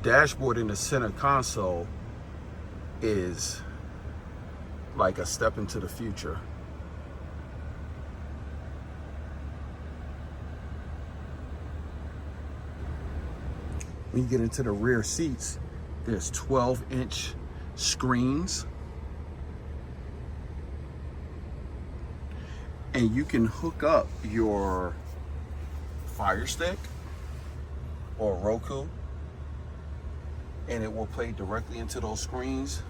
dashboard in the center console is like a step into the future. When you get into the rear seats, there's 12-inch screens. And you can hook up your Fire Stick or Roku, and it will play directly into those screens.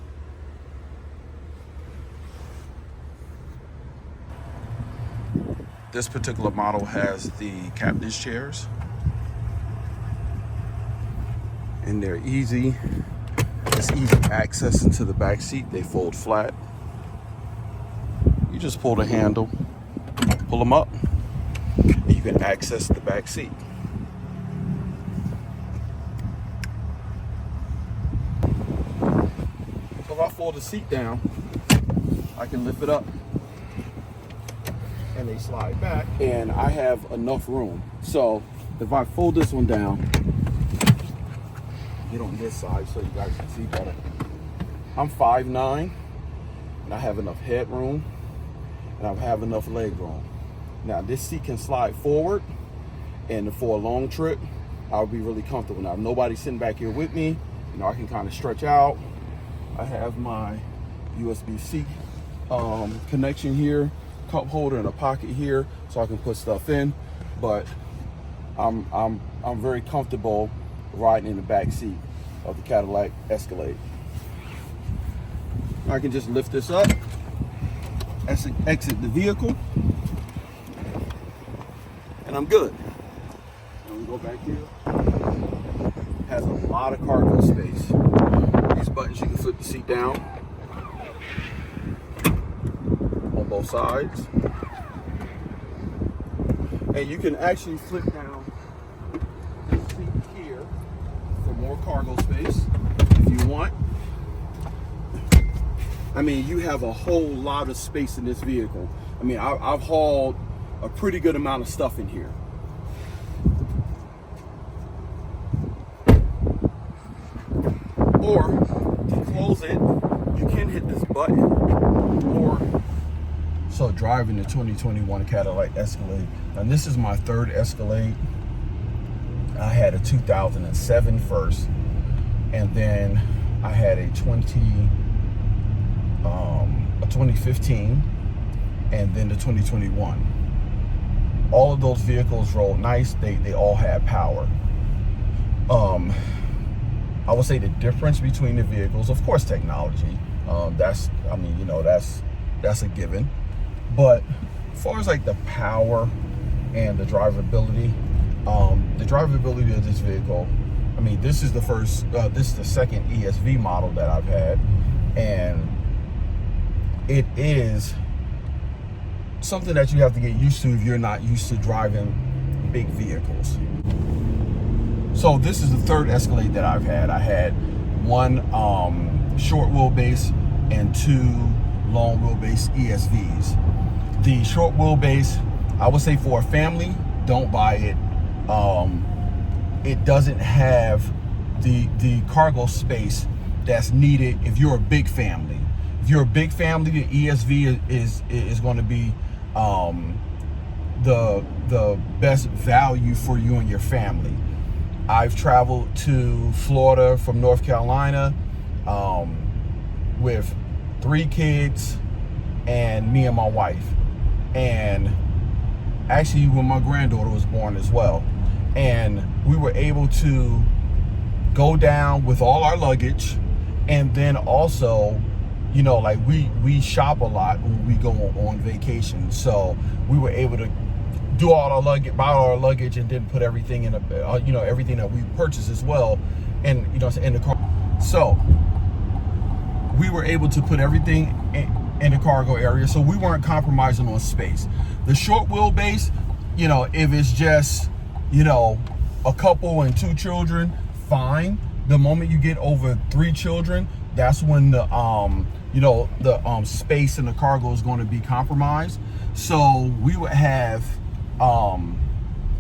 This particular model has the captain's chairs, and they're easy. It's easy access into the back seat. They fold flat. You just pull the handle, pull them up, and you can access the back seat. So if I fold the seat down, I can lift it up and they slide back, and I have enough room. So if I fold this one down, get on this side so you guys can see better. I'm 5'9", and I have enough headroom, and I have enough leg room. Now this seat can slide forward, and for a long trip, I'll be really comfortable. Now if nobody's sitting back here with me, you know, I can kind of stretch out. I have my USB-C connection here, cup holder and a pocket here, so I can put stuff in. But I'm very comfortable riding in the back seat of the Cadillac Escalade. I can just lift this up, exit the vehicle, and I'm good. And we go back here. Has a lot of cargo space. These buttons, you can flip the seat down on both sides, and you can actually flip down this seat here for more cargo space if you want. I mean, you have a whole lot of space in this vehicle. I mean, I've hauled a pretty good amount of stuff in here. Or to close it, you can hit this button. Or so driving the 2021 Cadillac Escalade, and this is my third Escalade. I had a 2007 first, and then I had a 2015, and then the 2021. All of those vehicles rolled nice. They all had power. I would say the difference between the vehicles, of course, technology. That's a given. But as far as like the power and the drivability of this vehicle, I mean, this is the second ESV model that I've had, and it is something that you have to get used to if you're not used to driving big vehicles. So this is the third Escalade that I've had. I had one short wheelbase and two long wheelbase ESVs. The short wheelbase, I would say for a family, don't buy it. It doesn't have the cargo space that's needed if you're a big family. If you're a big family, the ESV is going to be the best value for you and your family. I've traveled to Florida from North Carolina with 3 kids and me and my wife, and actually when my granddaughter was born as well. And we were able to go down with all our luggage, and then also, you know, like we shop a lot when we go on vacation, so we were able to do all our luggage, buy all our luggage, and then put everything in everything that we purchased as well, and in the car. So we were able to put everything in the cargo area, so we weren't compromising on space. The short wheelbase, you know, if it's just, you know, a couple and 2 children, fine. The moment you get over 3 children, that's when the space in the cargo is going to be compromised. So we would have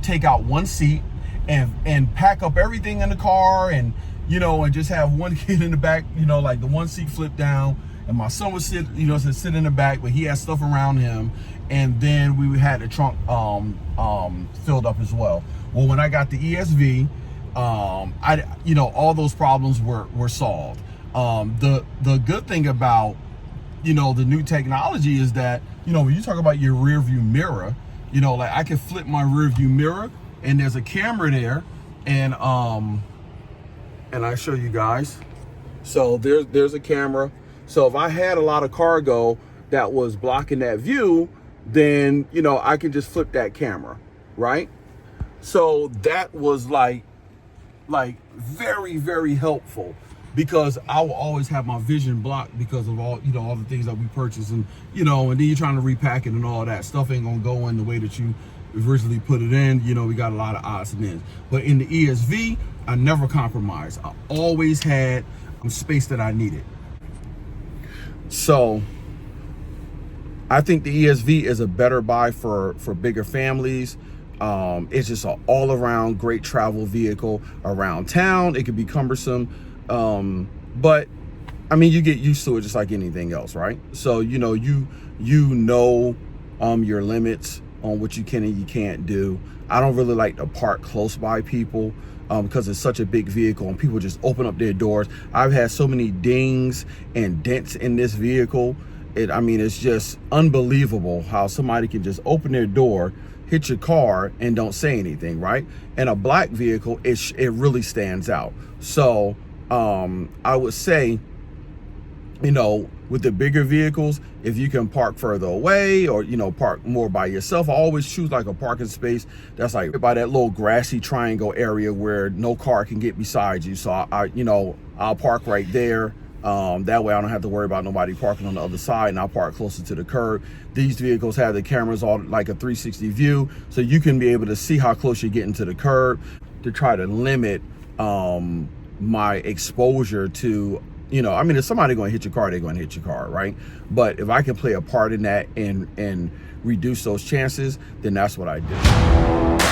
take out one seat and pack up everything in the car, and you know, and just have one kid in the back, you know, like the one seat flipped down, and my son would sit, you know, sit in the back, but he had stuff around him, and then we had the trunk filled up as well. Well, when I got the ESV, you know, all those problems were solved. The good thing about, you know, the new technology is that, you know, when you talk about your rear view mirror, you know, like I can flip my rear view mirror and there's a camera there, and I show you guys. So there's a camera. So if I had a lot of cargo that was blocking that view, then, you know, I can just flip that camera, right? So that was like very, very helpful, because I will always have my vision blocked because of all, you know, all the things that we purchase, and, you know, and then you're trying to repack it and all that stuff ain't gonna go in the way that you originally put it in. You know, we got a lot of odds and ends. But in the ESV, I never compromised. I always had space that I needed. So I think the ESV is a better buy for bigger families. It's just an all-around great travel vehicle around town. It can be cumbersome, but I mean, you get used to it just like anything else, right? So, you know, your limits on what you can and you can't do. I don't really like to park close by people, because it's such a big vehicle and people just open up their doors. I've had so many dings and dents in this vehicle. I mean, it's just unbelievable how somebody can just open their door, hit your car, and don't say anything, right? In a black vehicle, it really stands out. So I would say, you know, with the bigger vehicles, if you can park further away, or, you know, park more by yourself, I always choose like a parking space that's like by that little grassy triangle area where no car can get beside you. So I'll park right there. That way I don't have to worry about nobody parking on the other side, and I'll park closer to the curb. These vehicles have the cameras on like a 360 view, so you can be able to see how close you're getting to the curb, to try to limit my exposure to, you know, I mean, if somebody going to hit your car, they're going to hit your car, right? But if I can play a part in that and reduce those chances, then that's what I do.